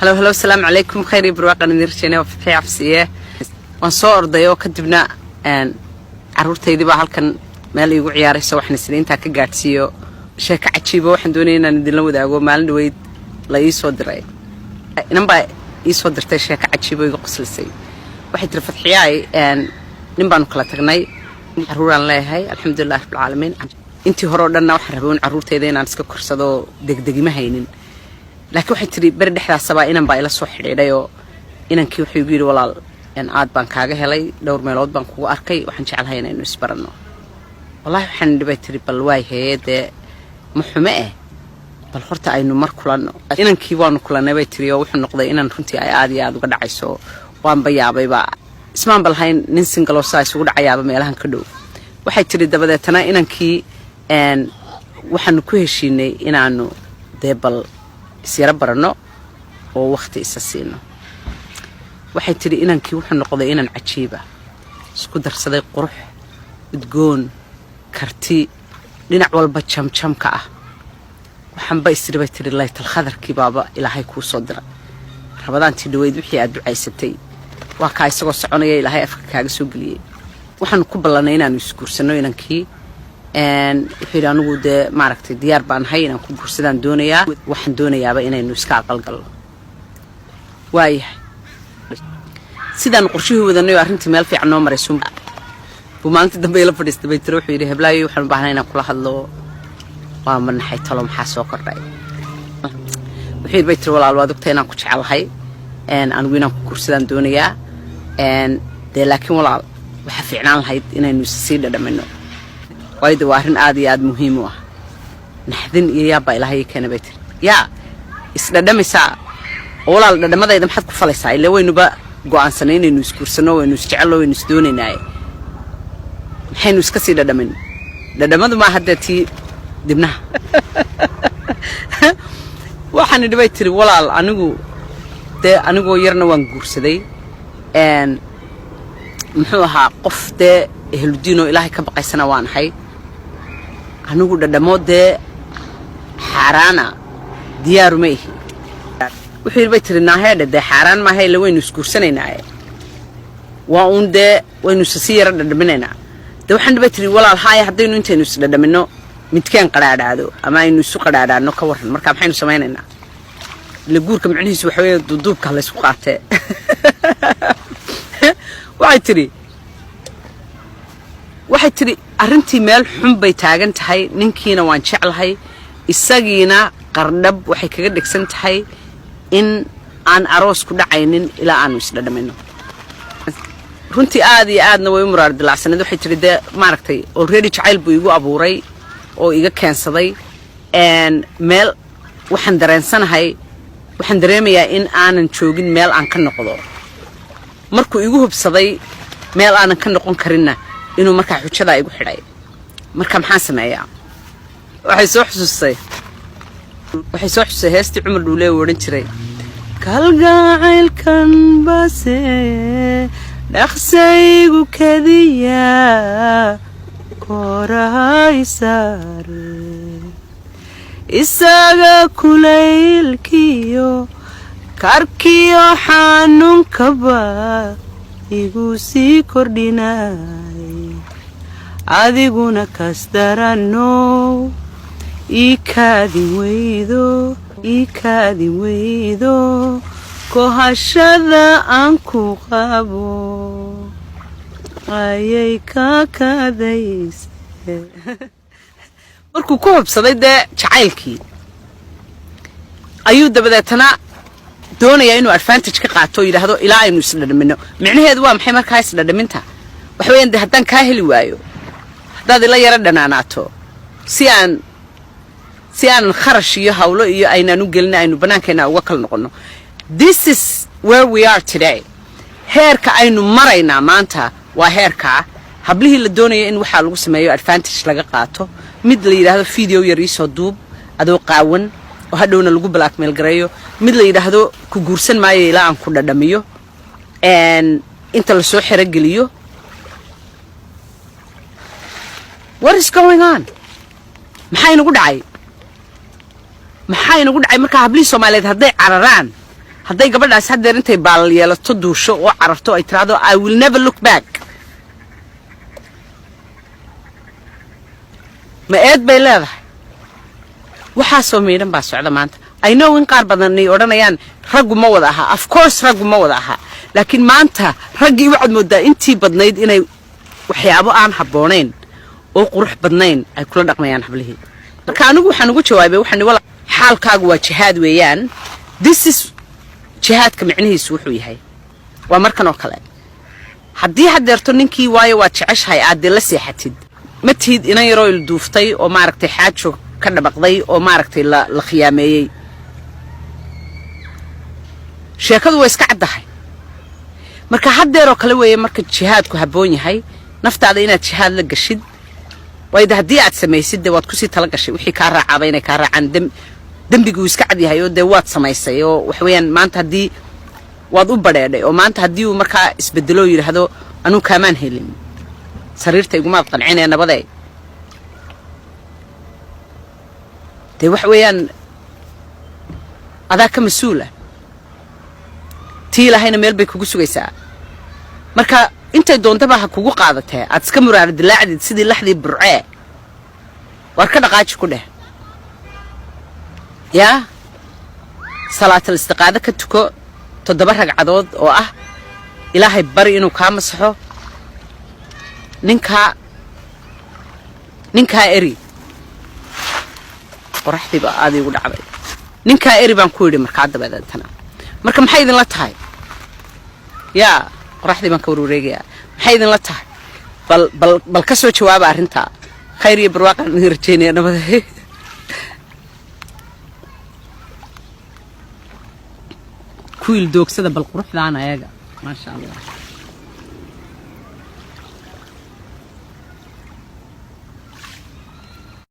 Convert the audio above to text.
هلو السلام عليكم خيري برواقة نرجعنا وفتحي عفسية وانصور ضيو كدبنا عرورتيدي baa halkan meel igu ciyaarayso waxna siniinta ka gaarsiyo sheeka cajiibo waxaan doonaynaa in idin la wadaago maalin dhaweyd la ii soo diray inaan baa ii soo dirtay sheeka cajiibo igu qoslisay waxay tiri Fatxiyaay nin baan kala tagnay caruuraan leeyahay alxamdulillaah rabbil caalamiin intii hore oo dhan waxaan rabay in caruurteyda inaan iska korsado degdegima haynin laakiin waxay tiri bar dhexdaasaba inaan baa ila soo xidhiidhay oo inankii wuxuu igu yiri walaal aad baan kaaga helay dhowr meelood baan kugu arkay waxaan jecelahay inaynu isbarano wallahi waxaan dhibay tiri bal way heede muxume bal horta aynu mar kulano inankii waanu kulanay bay tiri oo wuxuu noqday inaan runtii ay aad iyo aad uga dhacayso waan bayaabayba ismaan balhayn nin single oo saas ugu dhacayaaba meelahan ka dhow waxay tiri dabadeetana inankii waxaan ku heshiinay inaanu deebal isira barano oo waqti isa siino waxay tiri inankii wuxuu noqday inaan cajiiba isku darsaday qurux udgoon karti dhinac walba jamjamka ah waxaan ba isiribay tiri laytal khadarkii baaba ilaahay ku soo diray rabadaantii dhaweyd wixii aad ducaysatay waa ka isagoo soconaya ilaahay afka kaaga soo galiyay waxaan ku ballanay inaanu isguursano inankii wixii anigu de maaragtay diyaar baan hay inaan ku guursadaan doonayaa waxaan doonayaaba inaynu iska aqal galno waayahay sidaan qorshihii wadanay arrintii meel fiican noo marayso buu maalintii dambe ila fadhiistay bay tiri wuxuu yiri Heblaayo waxaan u baahnaa inaan kula hadlo waa manaxay talo maxaa soo kordhay wuxuu bay tiri walaal waad ogtay inaan ku jecelahay anigu inaan ku guursadaan doonayaa de laakiin walaal waxa fiicnaan lahayd inaynu sii dhadhamino wayda waa arrin aad iyo aad muhiim u ah naxdin iyo yaaba ilaahay keenay bay tiri yaa isdhadhamaysaa walaal dhadhamadayda maxaad ku falaysaa ilaa waynuba go'aansanay inaynu isguursano waynu isjecelo waynu isdoonaynaa maxaynu iska sii dhadhamin dhadhamadu ma hadda tii dibnaha waxaan dhibay tiri walaal anigoo yarna waan guursaday muxuu ahaa qof dee ehludiin oo ilaahay ka baqaysana waan ahay anigu dhadhamo dee xaaraana diyaaru ma ihi wuxuu bay tiri naaheedha dee xaaraan maaha ila waynu isguursanaynaa waa uun dee waynu sii yara dhadhaminaynaa dee waxaan dhibay tiri walaal haaya haddaynu intaynu isdhadhamino midkeen qadhaadhaado ama aynu isu qadhaadhaadno ka warran marka maxaynu samaynaynaa ila guurka macnihiisu waxa weeye duuduubka laysku qaatee waxay tiri arrintii meel xun bay taagan tahay ninkiina waan jeclahay isagiina qardhab waxay kaga dhigsan tahay in aan aroos ku dhacaynin ilaa aanu isdhadhamino runtii aad iyo aadna way u muraar dilacsaneed waxay tiri dee maaragtay already jacayl buu igu abuuray oo iga keensaday meel waxaan dareemayaa in aanan joogin meel aan ka noqdo markuu igu hubsaday meel aanan ka noqon karinna inuu markaa xujadaa igu xidhay marka maxaan sameeyaa waxay soo xusay heestii Cumar Dhuule oo oran jiray kalgacaylkan base dhaqsaygu kadiya korahaysar isaga kulaylkiyo karkiyo xanuunkaba igu sii kordhinay adiguna kasdarano ikaadi weydo kohashada aan ku qabo ayay ka kadayse markuu ku hubsaday dee jacaylkii ayuu dabadeetana doonayaa inuu advantage ka qaato oo yiraahdo ilaa aynu isdhadhamino micnaheedu waa maxay markaa isdhadhaminta wax weeyaan de haddaan kaa heli waayo haddaad ila yara dhanaanaato si aan kharash iyo hawlo iyo aynaan u gelin aynu banaankeena uga kala noqono this is where we are today heerka aynu maraynaa maanta waa heerka hablihii la doonaya in waxa lagu sameeyo advantage laga qaato mid la yiraahdo video yar isoo duub adoo qaawan oo hadhowna lagu blackmail gareeyo mid la yiraahdo ku guursan maayo ilaa aan ku dhadhamiyo inta la soo xiro geliyo what is going on maxay nagu dhacay marka hablii Soomaaliyeed hadday cararaan hadday gabadhaas haddeer intay baalal yeelato duusho oo cararto ay tiraahdo I will never look back ma eed bay leedahay waxaasoo miidhan baa socda maanta I know in qaar badan ay odhanayaan raggu ma wada aha of course raggu ma wada aha laakiin maanta raggii waxaad moodaa intii badnayd inay waxyaabo aan habboonayn oo qurux badnayn ay kula dhaqmayaan hablihii marka anigu waxaan ugu jawaabay waxaan wala xaalkaagu waa jihaad weeyaan this is jihaadka micnihiisu wuxuu yahay waa markan oo kale haddii haddeerto ninkii waayo waa jeceshahay aad la seexatid ma tihid inan yaroo il duuftay oo maaragtay xaajo ka dhabaqday oo maaragtay la khiyaameeyey sheekadu way iska caddahay marka haddeeroo kale weeye marka jihaadku habboon yahay naftaada inaad jihaad la gashid wayda haddii aad samaysid dee waad kusii tala gashay wixii kaa raacaaba inay kaa raacaan dembiguu iska cad yahay oo dee waad samaysay oo wax weeyaan maanta haddii waad u badheedhay oo maanta haddii uu markaa isbedeloo yidhaahdo anuu kaamaan helin sariirta igumaad qancinee nabadee dee wax weeyaan adaa ka mas-uula tii lahayna meel bay kugu sugaysaa marka intay doontaba ha kugu qaadatee aad iska muraara dilaacdid sidii laxdii burcee waar ka dhaqaaji ku dheh yaa salaatal istiqaado ka tuko 7 ragcadood oo ah ilaahay bari inuu kaa masaxo ninkaa eri qoraxdiiba aad igu dhacday ninkaa eri baan ku yidhi markaa dabadeetana marka maxay idinla tahay yaa qoraxdii baan ka warwareegayaa maxay idinla tahay bal ka soo jawaaba arrintaa khayr iyo barwaaqan idin rajeynaya nabada kuwiil doogsada bal quruxdaana ayaga maasha allah